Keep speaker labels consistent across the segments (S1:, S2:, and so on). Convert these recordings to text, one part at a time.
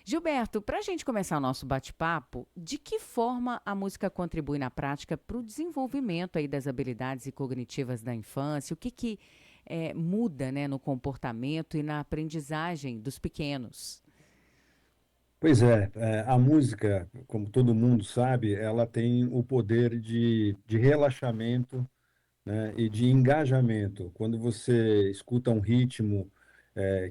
S1: Gilberto, para a gente começar o nosso bate-papo, de que forma a música contribui na prática para o desenvolvimento aí das habilidades cognitivas da infância? O que muda, né, no comportamento e na aprendizagem dos pequenos?
S2: Pois é, a música, como todo mundo sabe, ela tem o poder de relaxamento, né, e de engajamento. Quando você escuta um ritmo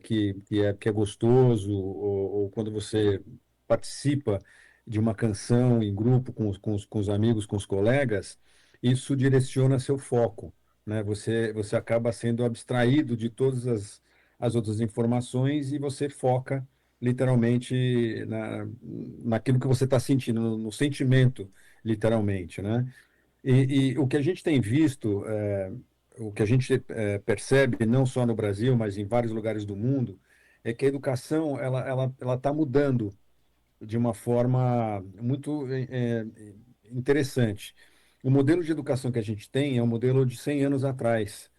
S2: que é gostoso, ou quando você participa de uma canção em grupo com os amigos, com os colegas, isso direciona seu foco, né? Você acaba sendo abstraído de todas as outras informações e você foca literalmente naquilo que você está sentindo, no sentimento, literalmente, né? E o que a gente tem visto, o que a gente percebe, não só no Brasil, mas em vários lugares do mundo, é que a educação ela está mudando de uma forma muito interessante. O modelo de educação que a gente tem é um modelo de 100 anos atrás,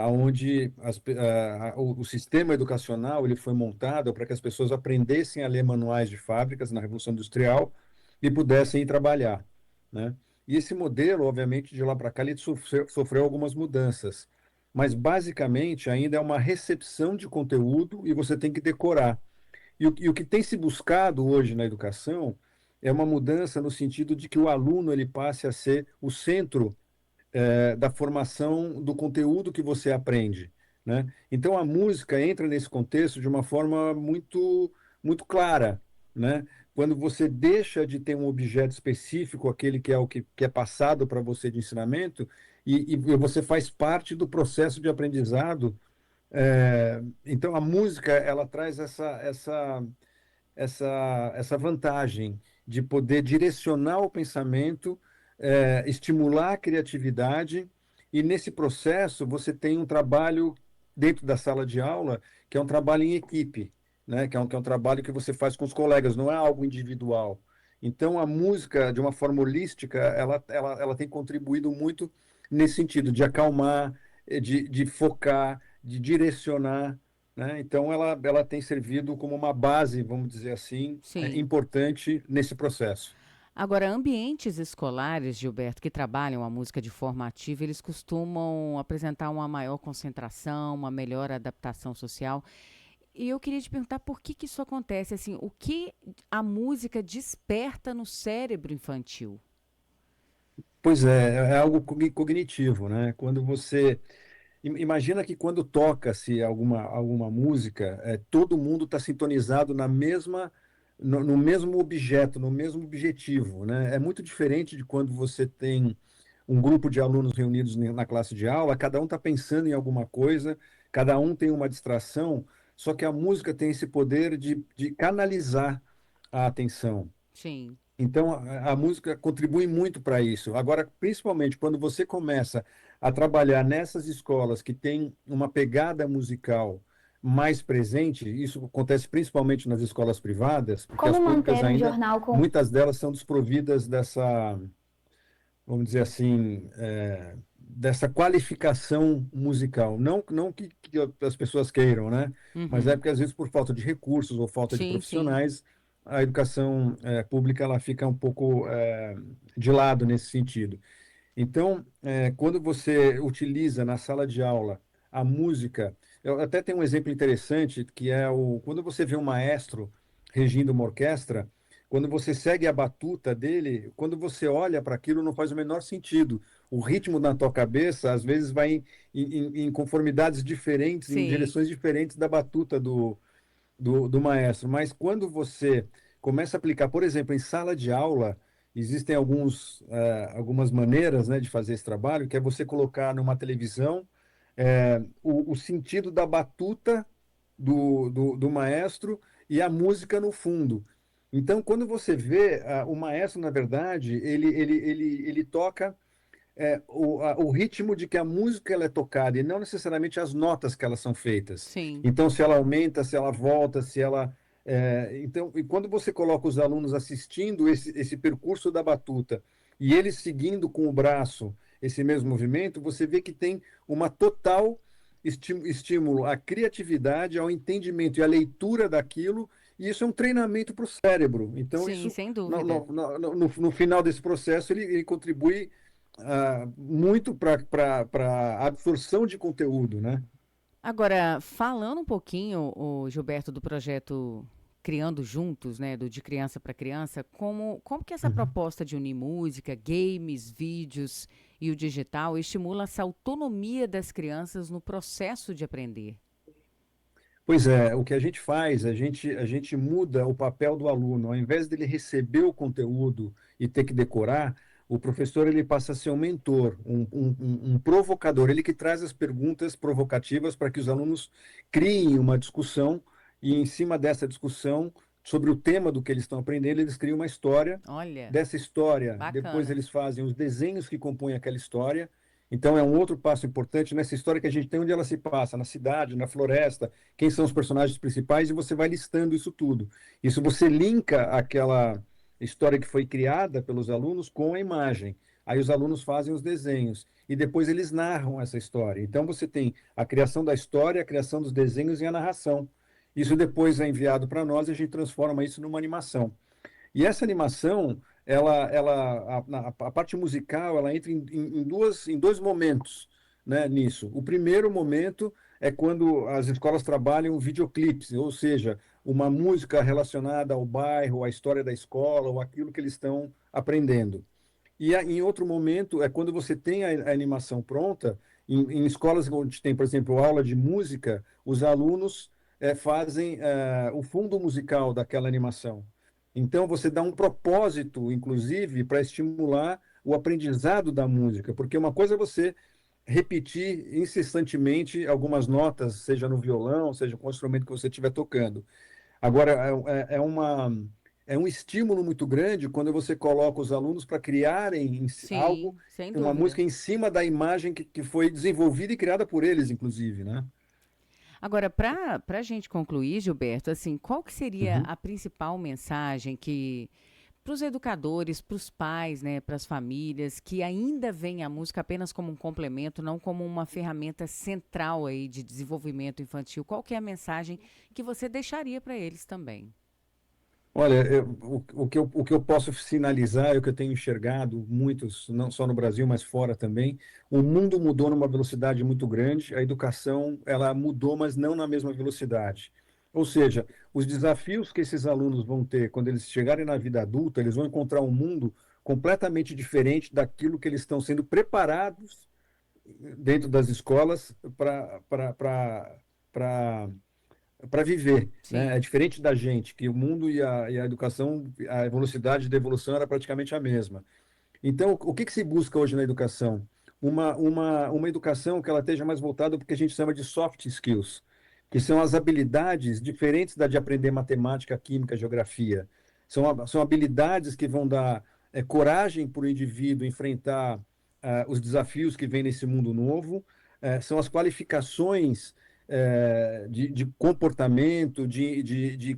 S2: onde o sistema educacional ele foi montado para que as pessoas aprendessem a ler manuais de fábricas na Revolução Industrial e pudessem ir trabalhar, né? E esse modelo, obviamente, de lá para cá, ele sofreu algumas mudanças, mas basicamente ainda é uma recepção de conteúdo e você tem que decorar. E o que tem se buscado hoje na educação é uma mudança no sentido de que o aluno ele passe a ser o centro da formação do conteúdo que você aprende, né? Então a música entra nesse contexto de uma forma muito clara, né? Quando você deixa de ter um objeto específico, aquele que é o que é passado para você de ensinamento, e você faz parte do processo de aprendizado. Então a música ela traz essa vantagem de poder direcionar o pensamento, estimular a criatividade, e nesse processo você tem um trabalho dentro da sala de aula, que é um trabalho em equipe, né? Que é um trabalho que você faz com os colegas, não é algo individual. Então, a música, de uma forma holística, ela tem contribuído muito nesse sentido, de acalmar, de focar, de direcionar, né? Então, ela tem servido como uma base, vamos dizer assim,
S1: Sim.
S2: importante nesse processo.
S1: Agora, ambientes escolares, Gilberto, que trabalham a música de forma ativa, eles costumam apresentar uma maior concentração, uma melhor adaptação social. E eu queria te perguntar por que isso acontece, assim, o que a música desperta no cérebro infantil?
S2: Pois é algo cognitivo, né? Quando você imagina que quando toca-se alguma música, todo mundo está sintonizado no mesmo objeto, no mesmo objetivo, né? É muito diferente de quando você tem um grupo de alunos reunidos na classe de aula, cada um está pensando em alguma coisa, cada um tem uma distração, só que a música tem esse poder de canalizar a atenção.
S1: Sim.
S2: Então, a música contribui muito para isso. Agora, principalmente quando você começa a trabalhar nessas escolas que têm uma pegada musical mais presente, isso acontece principalmente nas escolas privadas, porque as
S3: Como
S2: públicas
S3: manter um
S2: ainda,
S3: jornal com.
S2: muitas delas são desprovidas vamos dizer assim, dessa qualificação musical. Não que as pessoas queiram, né? Mas é
S1: Uhum.
S2: porque, às vezes, por falta de recursos ou falta de
S1: Sim, sim.
S2: profissionais, a educação pública ela fica um pouco de lado nesse sentido. Então, quando você utiliza na sala de aula a música, eu até tenho um exemplo interessante, que é quando você vê um maestro regindo uma orquestra, quando você segue a batuta dele, quando você olha para aquilo, não faz o menor sentido. O ritmo na tua cabeça, às vezes, vai em conformidades diferentes, em
S1: Sim.
S2: direções diferentes da batuta do maestro. Mas quando você começa a aplicar, por exemplo, em sala de aula, existem algumas maneiras, né, de fazer esse trabalho, que é você colocar numa televisão o sentido da batuta do maestro e a música no fundo. Então, quando você vê, o maestro, na verdade, ele toca o ritmo de que a música ela é tocada e não necessariamente as notas que elas são feitas.
S1: Sim.
S2: Então, se ela aumenta, se ela volta, se ela. Então, e quando você coloca os alunos assistindo esse percurso da batuta e eles seguindo com o braço esse mesmo movimento, você vê que tem uma total estímulo à criatividade, ao entendimento e à leitura daquilo, E isso é um treinamento para o cérebro. Então,
S1: Sim,
S2: isso,
S1: sem dúvida.
S2: no final desse processo, ele contribui muito para a absorção de conteúdo, né?
S1: Agora, falando um pouquinho, o Gilberto, do projeto Criando Juntos, né, do De Criança para Criança, como que essa
S2: Uhum.
S1: proposta de unir música, games, vídeos e o digital estimula essa autonomia das crianças no processo de aprender?
S2: Pois é, o que a gente faz, a gente muda o papel do aluno. Ao invés dele receber o conteúdo e ter que decorar, o professor ele passa a ser um mentor, um provocador, ele que traz as perguntas provocativas para que os alunos criem uma discussão e, em cima dessa discussão, sobre o tema do que eles estão aprendendo, eles criam uma história.
S1: Olha,
S2: Dessa história, depois
S1: bacana.
S2: eles fazem os desenhos que compõem aquela história. Então, é um outro passo importante nessa história que a gente tem onde ela se passa, na cidade, na floresta, quem são os personagens principais, e você vai listando isso tudo. Isso você linka aquela história que foi criada pelos alunos com a imagem. Aí os alunos fazem os desenhos e depois eles narram essa história. Então você tem a criação da história, a criação dos desenhos e a narração. Isso depois é enviado para nós e a gente transforma isso numa animação. E essa animação, a parte musical, ela entra em dois momentos, né, nisso. O primeiro momento é quando as escolas trabalham videoclipes, ou seja, uma música relacionada ao bairro, à história da escola, ou aquilo que eles estão aprendendo. E em outro momento é quando você tem a animação pronta, em escolas onde tem, por exemplo, aula de música, os alunos fazem o fundo musical daquela animação. Então, você dá um propósito, inclusive, para estimular o aprendizado da música, porque uma coisa é você repetir incessantemente algumas notas, seja no violão, seja com o instrumento que você estiver tocando. Agora, é um estímulo muito grande quando você coloca os alunos para criarem algo,
S1: Sim, sem
S2: uma
S1: dúvida.
S2: música em cima da imagem que foi desenvolvida e criada por eles, inclusive, né?
S1: Agora, para a gente concluir, Gilberto, assim, qual que seria
S2: Uhum.
S1: a principal mensagem que para os educadores, para os pais, né, para as famílias, que ainda veem a música apenas como um complemento, não como uma ferramenta central aí de desenvolvimento infantil? Qual que é a mensagem que você deixaria para eles também?
S2: Olha, o que eu posso sinalizar, é o que eu tenho enxergado, muitos, não só no Brasil, mas fora também, o mundo mudou numa velocidade muito grande, a educação, ela mudou, mas não na mesma velocidade. Ou seja, os desafios que esses alunos vão ter quando eles chegarem na vida adulta, eles vão encontrar um mundo completamente diferente daquilo que eles estão sendo preparados dentro das escolas para viver, né? É
S1: Sim,
S2: diferente da gente, que o mundo e a educação, a velocidade de evolução era praticamente a mesma. Então, o que que se busca hoje na educação? Uma educação que ela esteja mais voltada para o que a gente chama de soft skills, que são as habilidades diferentes da de aprender matemática, química, geografia. São habilidades que vão dar coragem para o indivíduo enfrentar os desafios que vem nesse mundo novo, são as qualificações de comportamento, de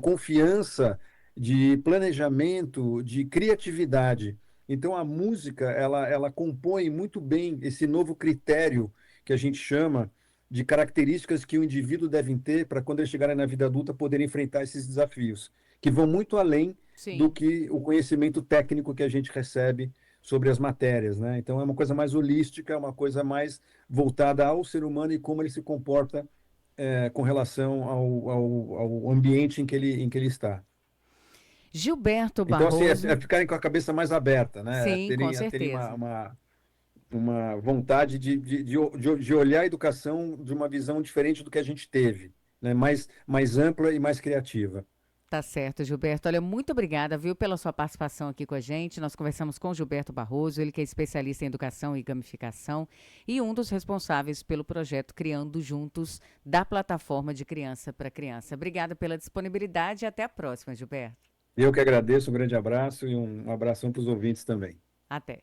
S2: confiança, de planejamento, de criatividade. Então, a música, ela compõe muito bem esse novo critério que a gente chama de características que o indivíduo deve ter para, quando ele chegar na vida adulta, poder enfrentar esses desafios, que vão muito além do
S1: sim.
S2: que o conhecimento técnico que a gente recebe sobre as matérias, né? Então, é uma coisa mais holística, é uma coisa mais voltada ao ser humano e como ele se comporta com relação ao ambiente em que ele está.
S1: Gilberto
S2: Então, assim, é
S1: Barroso,
S2: ficarem com a cabeça mais aberta, né?
S1: sim, com
S2: A terem
S1: certeza.
S2: uma vontade de olhar a educação de uma visão diferente do que a gente teve, né? Mais ampla e mais criativa.
S1: Tá certo, Gilberto. Olha, muito obrigada, viu, pela sua participação aqui com a gente. Nós conversamos com Gilberto Barroso, ele que é especialista em educação e gamificação e um dos responsáveis pelo projeto Criando Juntos da plataforma de criança para criança. Obrigada pela disponibilidade e até a próxima, Gilberto.
S2: Eu que agradeço, um grande abraço e um abração para os ouvintes também.
S1: Até.